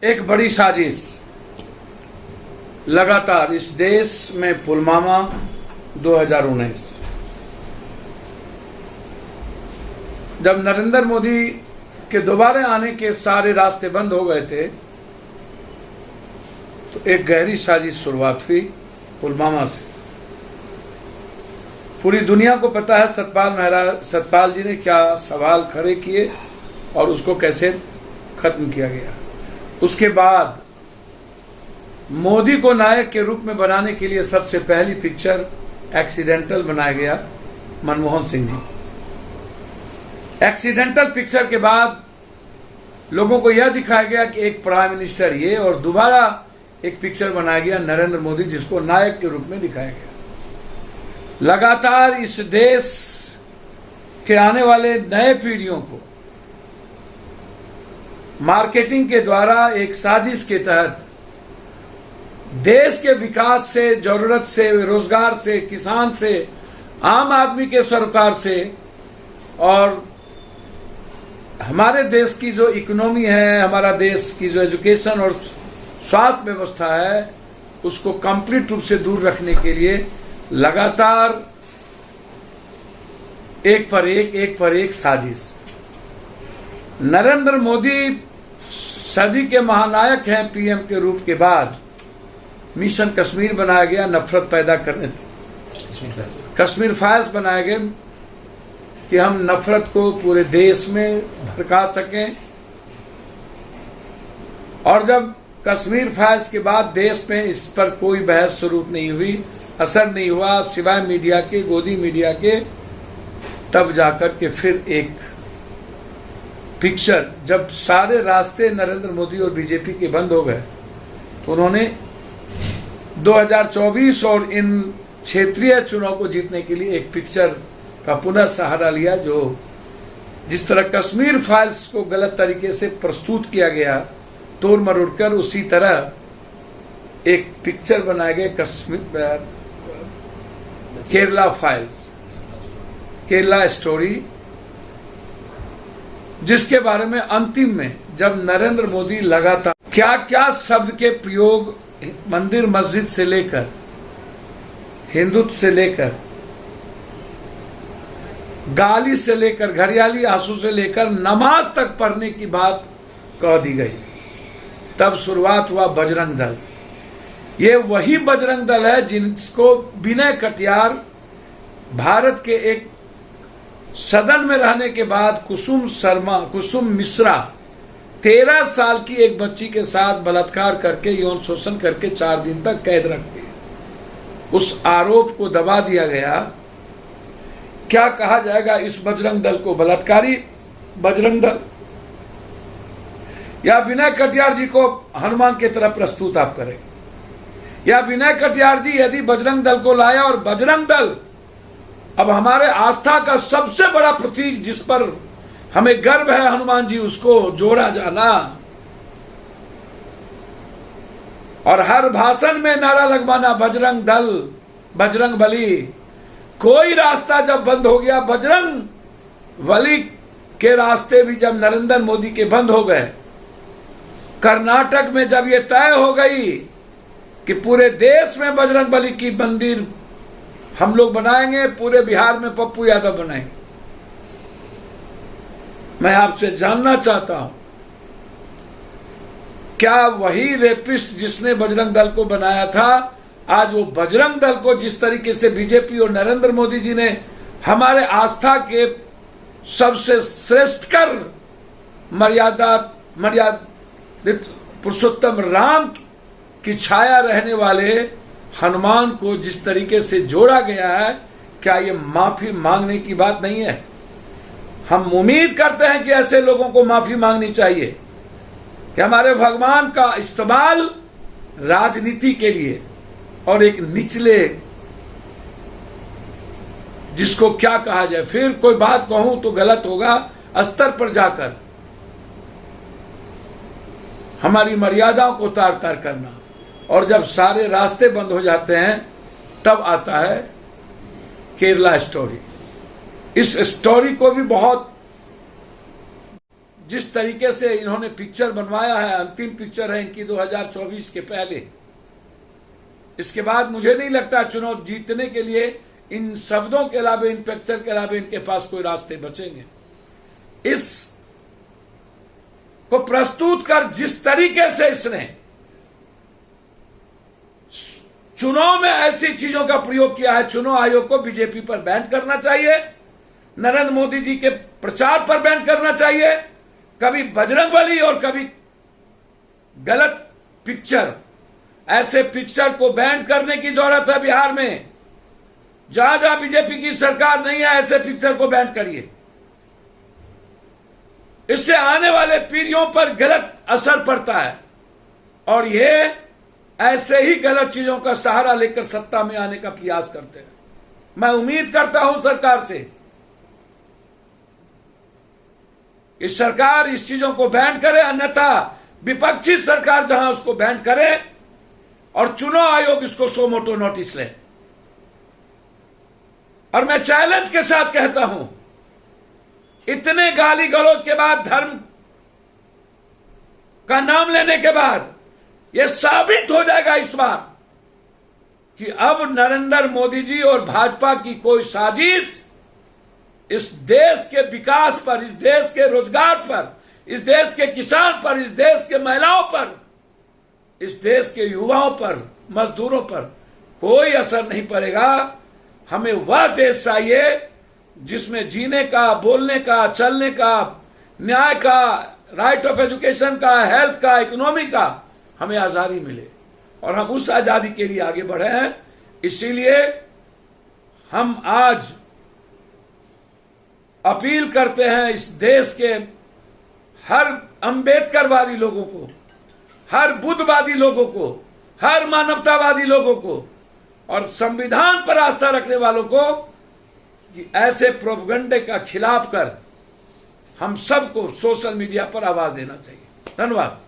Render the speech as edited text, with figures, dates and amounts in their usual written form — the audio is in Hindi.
एक बड़ी साजिश लगातार इस देश में पुलवामा 2019, जब नरेंद्र मोदी के दोबारा आने के सारे रास्ते बंद हो गए थे, तो एक गहरी साजिश शुरुआत हुई पुलवामा से। पूरी दुनिया को पता है सतपाल जी ने क्या सवाल खड़े किए और उसको कैसे खत्म किया गया। उसके बाद मोदी को नायक के रूप में बनाने के लिए सबसे पहली पिक्चर एक्सीडेंटल बनाया गया मनमोहन सिंह जी। एक्सीडेंटल पिक्चर के बाद लोगों को यह दिखाया गया कि एक प्राइम मिनिस्टर ये, और दोबारा एक पिक्चर बनाया गया नरेंद्र मोदी, जिसको नायक के रूप में दिखाया गया। लगातार इस देश के आने वाले नए पीढ़ियों को मार्केटिंग के द्वारा एक साजिश के तहत देश के विकास से, जरूरत से, रोजगार से, किसान से, आम आदमी के सरोकार से और हमारे देश की जो इकोनॉमी है, हमारा देश की जो एजुकेशन और स्वास्थ्य व्यवस्था है, उसको कंप्लीट रूप से दूर रखने के लिए लगातार एक पर एक साजिश। नरेंद्र मोदी सदी के महानायक हैं। पीएम के रूप के बाद मिशन कश्मीर बनाया गया, नफरत पैदा करने, कश्मीर फाइल्स बनाए गए कि हम नफरत को पूरे देश में भड़का सकें। और जब कश्मीर फाइल्स के बाद देश में इस पर कोई बहस शुरू नहीं हुई, असर नहीं हुआ सिवाय मीडिया के, गोदी मीडिया के, तब जाकर के फिर एक पिक्चर, जब सारे रास्ते नरेंद्र मोदी और बीजेपी के बंद हो गए, तो उन्होंने 2024 और इन क्षेत्रीय चुनाव को जीतने के लिए एक पिक्चर का पुनः सहारा लिया। जो जिस तरह कश्मीर फाइल्स को गलत तरीके से प्रस्तुत किया गया तोड़ मरोड़ कर, उसी तरह एक पिक्चर बनाया गया कश्मीर केरला फाइल्स, केरला स्टोरी, जिसके बारे में अंतिम में जब नरेंद्र मोदी लगातार क्या क्या शब्द के प्रयोग मंदिर मस्जिद से लेकर, हिंदुत्व से लेकर, गाली से लेकर, घड़ियाली आंसू से लेकर नमाज तक पढ़ने की बात कह दी गई, तब शुरुआत हुआ बजरंग दल। ये वही बजरंग दल है जिसको विनय कटियार भारत के एक सदन में रहने के बाद कुसुम मिश्रा 13 साल की एक बच्ची के साथ बलात्कार करके, यौन शोषण करके 4 दिन तक कैद रख दिए। उस आरोप को दबा दिया गया। क्या कहा जाएगा इस बजरंग दल को? बलात्कारी बजरंग दल, या विनय कटियार जी को हनुमान की तरह प्रस्तुत आप करें, या विनय कटियार जी यदि बजरंग दल को लाया और बजरंग दल अब हमारे आस्था का सबसे बड़ा प्रतीक, जिस पर हमें गर्व है, हनुमान जी, उसको जोड़ा जाना और हर भाषण में नारा लगवाना बजरंग दल, बजरंग बली। कोई रास्ता जब बंद हो गया, बजरंग बली के रास्ते भी जब नरेंद्र मोदी के बंद हो गए, कर्नाटक में जब ये तय हो गई कि पूरे देश में बजरंग बली की मंदिर हम लोग बनाएंगे, पूरे बिहार में पप्पू यादव बनाएंगे, मैं आपसे जानना चाहता हूं, क्या वही रेपिस्ट जिसने बजरंग दल को बनाया था, आज वो बजरंग दल को जिस तरीके से बीजेपी और नरेंद्र मोदी जी ने हमारे आस्था के सबसे श्रेष्ठकर मर्यादित पुरुषोत्तम राम की छाया रहने वाले हनुमान को जिस तरीके से जोड़ा गया है, क्या ये माफी मांगने की बात नहीं है? हम उम्मीद करते हैं कि ऐसे लोगों को माफी मांगनी चाहिए कि हमारे भगवान का इस्तेमाल राजनीति के लिए और एक निचले, जिसको क्या कहा जाए, फिर कोई बात कहूं तो गलत होगा, स्तर पर जाकर हमारी मर्यादाओं को तार तार करना। और जब सारे रास्ते बंद हो जाते हैं, तब आता है केरला स्टोरी। इस स्टोरी को भी बहुत जिस तरीके से इन्होंने पिक्चर बनवाया है, अंतिम पिक्चर है इनकी 2024 के पहले, इसके बाद मुझे नहीं लगता चुनाव जीतने के लिए इन शब्दों के अलावा, इन पिक्चर के अलावा इनके पास कोई रास्ते बचेंगे। इस को प्रस्तुत कर जिस तरीके से इसने चुनाव में ऐसी चीजों का प्रयोग किया है, चुनाव आयोग को बीजेपी पर बैन करना चाहिए, नरेंद्र मोदी जी के प्रचार पर बैन करना चाहिए, कभी बजरंगबली और कभी गलत पिक्चर, ऐसे पिक्चर को बैन करने की जरूरत है। बिहार में जहां जहां बीजेपी की सरकार नहीं है, ऐसे पिक्चर को बैन करिए। इससे आने वाले पीढ़ियों पर गलत असर पड़ता है और ये ऐसे ही गलत चीजों का सहारा लेकर सत्ता में आने का प्रयास करते हैं। मैं उम्मीद करता हूं सरकार से कि सरकार इस चीजों को बैन करे, अन्यथा विपक्षी सरकार जहां उसको बैन करे और चुनाव आयोग इसको सो मोटो नोटिस ले। और मैं चैलेंज के साथ कहता हूं, इतने गाली गलौज के बाद, धर्म का नाम लेने के बाद यह साबित हो जाएगा इस बार कि अब नरेंद्र मोदी जी और भाजपा की कोई साजिश इस देश के विकास पर, इस देश के रोजगार पर, इस देश के किसान पर, इस देश के महिलाओं पर, इस देश के युवाओं पर, मजदूरों पर कोई असर नहीं पड़ेगा। हमें वह देश चाहिए जिसमें जीने का, बोलने का, चलने का, न्याय का, राइट ऑफ एजुकेशन का, हेल्थ का, इकोनॉमी का हमें आजादी मिले और हम उस आजादी के लिए आगे बढ़े हैं। इसीलिए हम आज अपील करते हैं इस देश के हर अंबेडकरवादी लोगों को, हर बुद्धवादी लोगों को, हर मानवतावादी लोगों को और संविधान पर आस्था रखने वालों को कि ऐसे प्रोपेगेंडे का खिलाफ कर हम सबको सोशल मीडिया पर आवाज देना चाहिए। धन्यवाद।